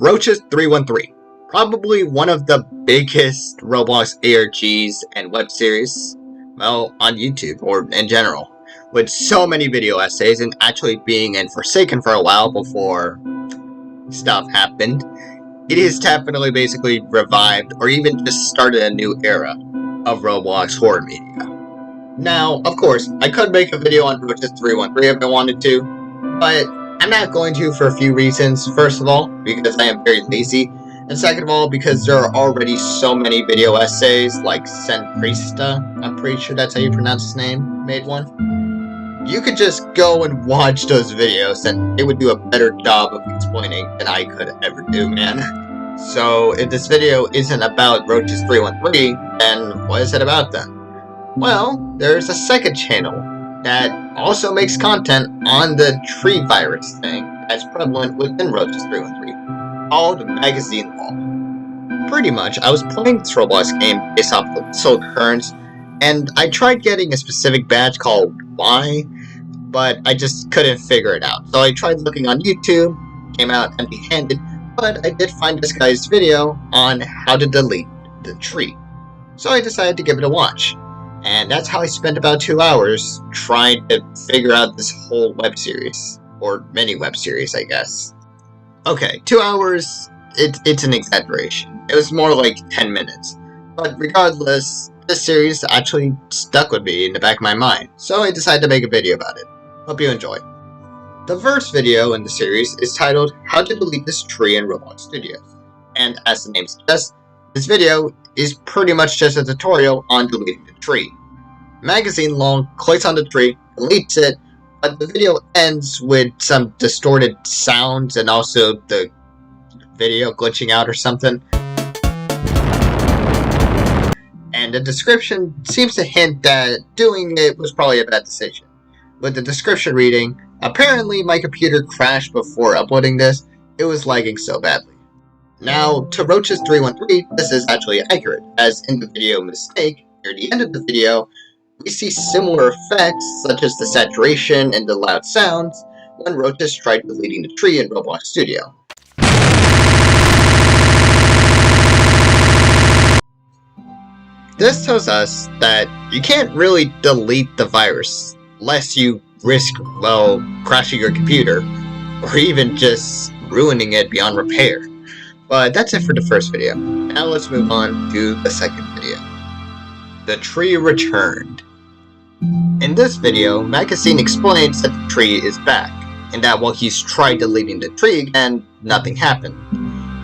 Rochas313, probably one of the biggest Roblox ARGs and web series, well, on YouTube, or in general, with so many video essays and actually being in Forsaken for a while before stuff happened. It is definitely basically revived, or even just started a new era of Roblox horror media. Now, of course, I could make a video on Rochas313 if I wanted to, but I'm not going to for a few reasons. First of all, because I am very lazy, and second of all, because there are already so many video essays, like Senprista, I'm pretty sure that's how you pronounce his name, made one. You could just go and watch those videos, and it would do a better job of explaining than I could ever do, man. So, if this video isn't about Rochas313, then what is it about then? Well, there's a second channel that also makes content on the tree virus thing that's prevalent within Rochas313, called Magazinelol. Pretty much, I was playing this Roblox game based off of Soul Currents, and I tried getting a specific badge called Y, but I just couldn't figure it out. So I tried looking on YouTube, came out empty-handed, but I did find this guy's video on how to delete the tree. So I decided to give it a watch. And that's how I spent about 2 hours trying to figure out this whole web series. Or mini web series, I guess. Okay, 2 hours, it's an exaggeration. It was more like 10 minutes. But regardless, this series actually stuck with me in the back of my mind. So I decided to make a video about it. Hope you enjoy. The first video in the series is titled How to Delete This Tree in Roblox Studios. And as the name suggests, this video is pretty much just a tutorial on deleting the tree. Magazinelol clicks on the tree, deletes it, but the video ends with some distorted sounds and also the video glitching out or something. And the description seems to hint that doing it was probably a bad decision. With the description reading, apparently my computer crashed before uploading this, it was lagging so badly. Now, to Rochas313, this is actually accurate, as in the video mistake, near the end of the video, we see similar effects, such as the saturation and the loud sounds, when Rochas tried deleting the tree in Roblox Studio. This tells us that you can't really delete the virus, lest you risk, well, crashing your computer, or even just ruining it beyond repair. But that's it for the first video. Now let's move on to the second video. The tree returned. In this video, Magazine explains that the tree is back, and that while he's tried deleting the tree again, nothing happened.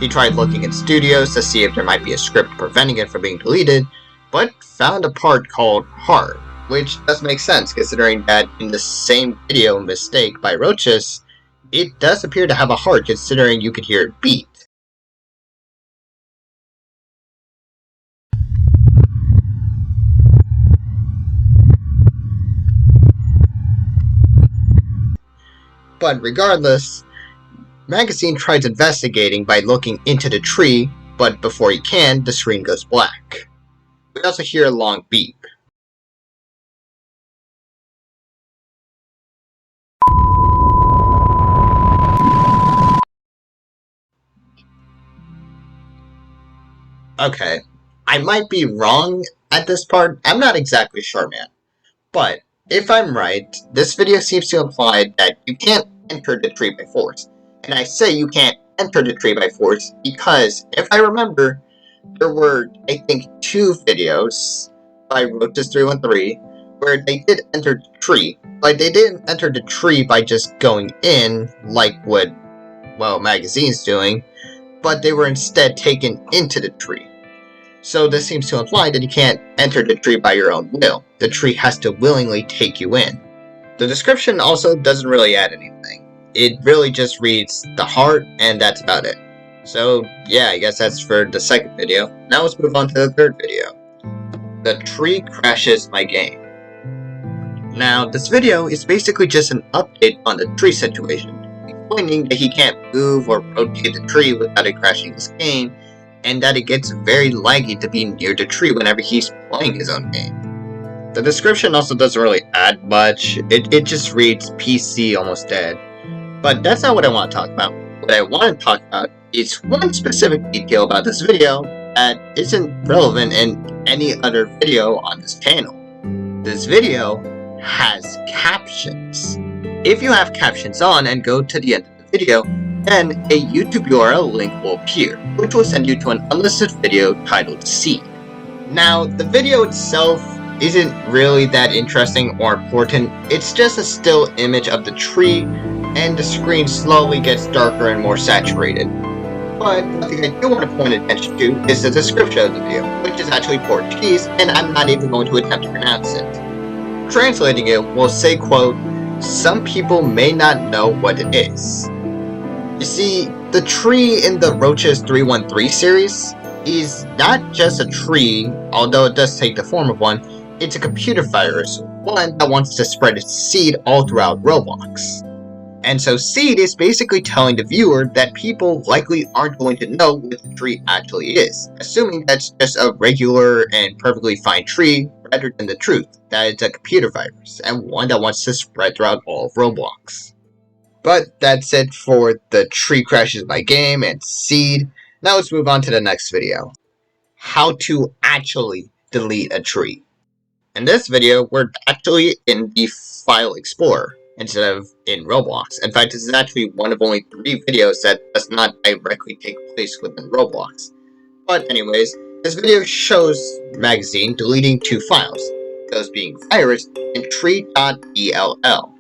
He tried looking in studios to see if there might be a script preventing it from being deleted, but found a part called hard, which does make sense considering that in the same video mistake by Rochas, it does appear to have a heart considering you could hear it beat. But regardless, Magazine tries investigating by looking into the tree, but before he can, the screen goes black. We also hear a long beep. Okay, I might be wrong at this part, I'm not exactly sure, man. But if I'm right, this video seems to imply that you can't enter the tree by force. And I say you can't enter the tree by force because, if I remember, there were, I think, 2 videos by Rochas313 where they did enter the tree. Like, they didn't enter the tree by just going in, like what, well, Magazine's doing, but they were instead taken into the tree. So this seems to imply that you can't enter the tree by your own will. The tree has to willingly take you in. The description also doesn't really add anything. It really just reads the heart, and that's about it. So yeah, I guess that's for the second video. Now let's move on to the third video. The tree crashes my game. Now this video is basically just an update on the tree situation, explaining that he can't move or rotate the tree without it crashing his game, and that it gets very laggy to be near the tree whenever he's playing his own game. The description also doesn't really add much, it just reads PC almost dead. But that's not what I want to talk about. what I want to talk about is one specific detail about this video that isn't relevant in any other video on this channel. This video has captions. If you have captions on and go to the end of the video, then a YouTube URL link will appear, which will send you to an unlisted video titled Seed. Now, the video itself isn't really that interesting or important. It's just a still image of the tree, and the screen slowly gets darker and more saturated. But one thing I do want to point attention to is the description of the video, which is actually Portuguese, and I'm not even going to attempt to pronounce it. Translating it will say, quote, "Some people may not know what it is." You see, the tree in the Rochas313 series is not just a tree, although it does take the form of one. It's a computer virus, one that wants to spread its seed all throughout Roblox. And so Seed is basically telling the viewer that people likely aren't going to know what the tree actually is, assuming that's just a regular and perfectly fine tree, rather than the truth, that it's a computer virus, and one that wants to spread throughout all of Roblox. But that's it for the tree crashes my game and Seed. Now let's move on to the next video. How to actually delete a tree. In this video, we're actually in the File Explorer instead of in Roblox. In fact, this is actually one of only 3 videos that does not directly take place within Roblox. But anyways, this video shows Magazine deleting 2 files, those being virus and tree.dll.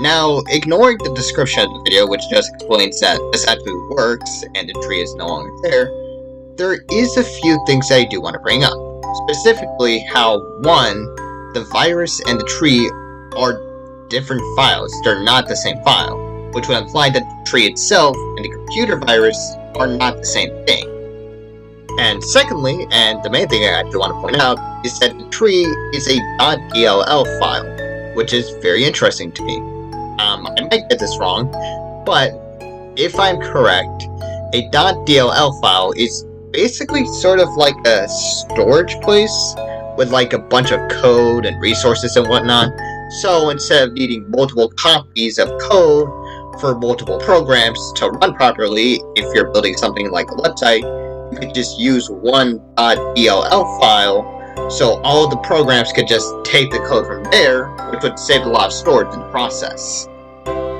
Now, ignoring the description of the video, which just explains that this actually works and the tree is no longer there is a few things that I do want to bring up. Specifically, how 1, the virus and the tree are different files, they're not the same file, which would imply that the tree itself and the computer virus are not the same thing. And secondly, and the main thing I actually want to point out, is that the tree is a .dll file, which is very interesting to me. I might get this wrong, but if I'm correct, a .dll file is basically sort of like a storage place with like a bunch of code and resources and whatnot. So instead of needing multiple copies of code for multiple programs to run properly, if you're building something like a website, you could just use one .dll file, so all of the programs could just take the code from there, which would save a lot of storage in the process.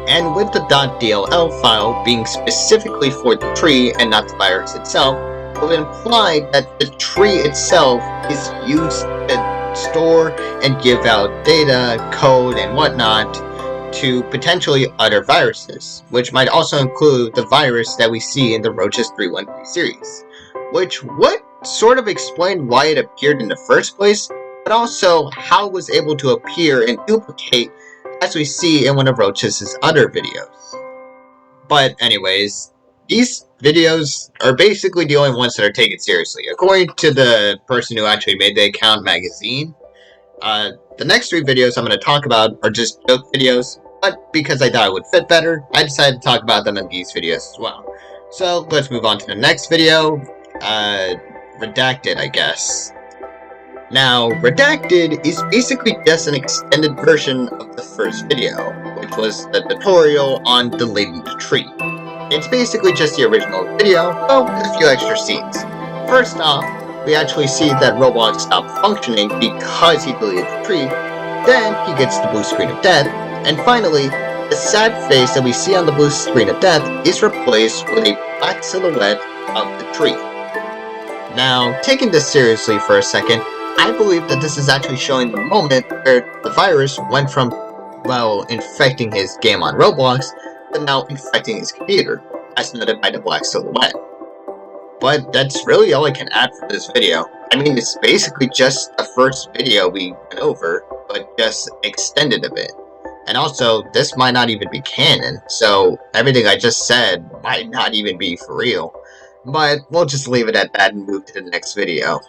And with the .dll file being specifically for the tree and not the virus itself, it would imply that the tree itself is used to store and give out data, code, and whatnot to potentially other viruses, which might also include the virus that we see in the Rochas313 series, which would sort of explain why it appeared in the first place, but also how it was able to appear and duplicate as we see in one of Rochas' other videos. But anyways, these videos are basically the only ones that are taken seriously. According to the person who actually made the account, Magazine, the next 3 videos I'm going to talk about are just joke videos, but because I thought it would fit better, I decided to talk about them in these videos as well. So let's move on to the next video, redacted, I guess. Now, redacted is basically just an extended version of the first video, which was the tutorial on deleting the tree. It's basically just the original video, but with a few extra scenes. First off, we actually see that Roblox stopped functioning because he deleted the tree, then he gets the blue screen of death, and finally, the sad face that we see on the blue screen of death is replaced with a black silhouette of the tree. Now, taking this seriously for a second, I believe that this is actually showing the moment where the virus went from, well, infecting his game on Roblox, to now infecting his computer, as noted by the black silhouette. But that's really all I can add for this video. I mean, it's basically just the first video we went over, but just extended a bit. And also, this might not even be canon, so everything I just said might not even be for real. But we'll just leave it at that and move to the next video.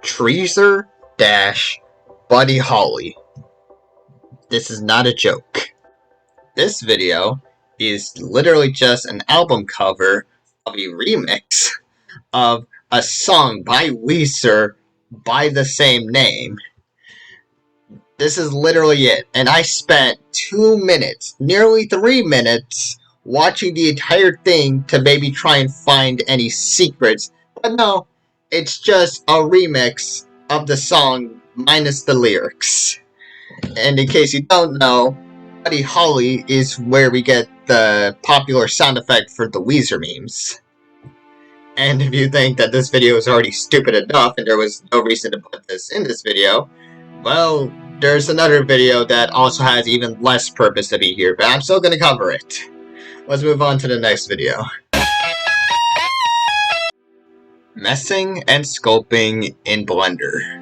Treeser Buddy Holly. This is not a joke. This video is literally just an album cover of a remix of a song by Weezer by the same name. This is literally it, and I spent 2 minutes, nearly 3 minutes, watching the entire thing to maybe try and find any secrets. But no, it's just a remix of the song minus the lyrics. And in case you don't know, Buddy Holly is where we get the popular sound effect for the Weezer memes. And if you think that this video is already stupid enough and there was no reason to put this in this video, well, there's another video that also has even less purpose to be here, but I'm still gonna cover it. Let's move on to the next video. Messing and sculpting in Blender.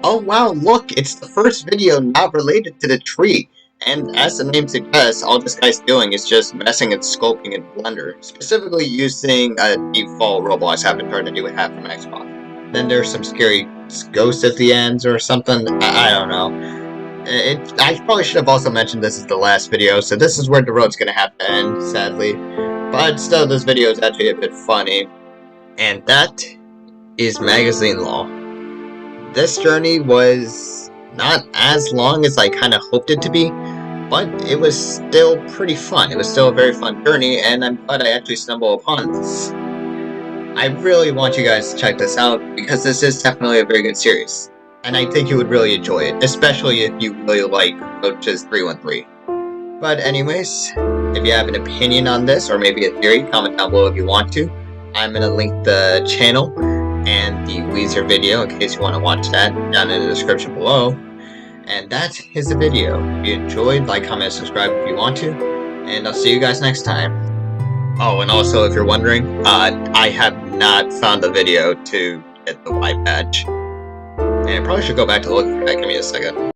Oh wow, look, it's the first video not related to the tree. And as the name suggests, all this guy's doing is just messing and sculpting in Blender, specifically using a default Roblox avatar that you would have from Xbox. Then there's some scary ghosts at the ends or something, I don't know. I probably should have also mentioned this is the last video, so this is where the road's gonna have to end, sadly. But still, this video is actually a bit funny. And that is Magazinelol. This journey was not as long as I kind of hoped it to be, but it was still pretty fun. It was still a very fun journey, and I'm glad I actually stumbled upon this. I really want you guys to check this out, because this is definitely a very good series. And I think you would really enjoy it, especially if you really like Rochas313. But anyways, if you have an opinion on this, or maybe a theory, comment down below if you want to. I'm going to link the channel and the Weezer video in case you want to watch that down in the description below. And that is the video. If you enjoyed, like, comment, subscribe if you want to. And I'll see you guys next time. Oh, and also if you're wondering, I have not found the video to get the white badge. And I probably should go back to look for that. Give me a second.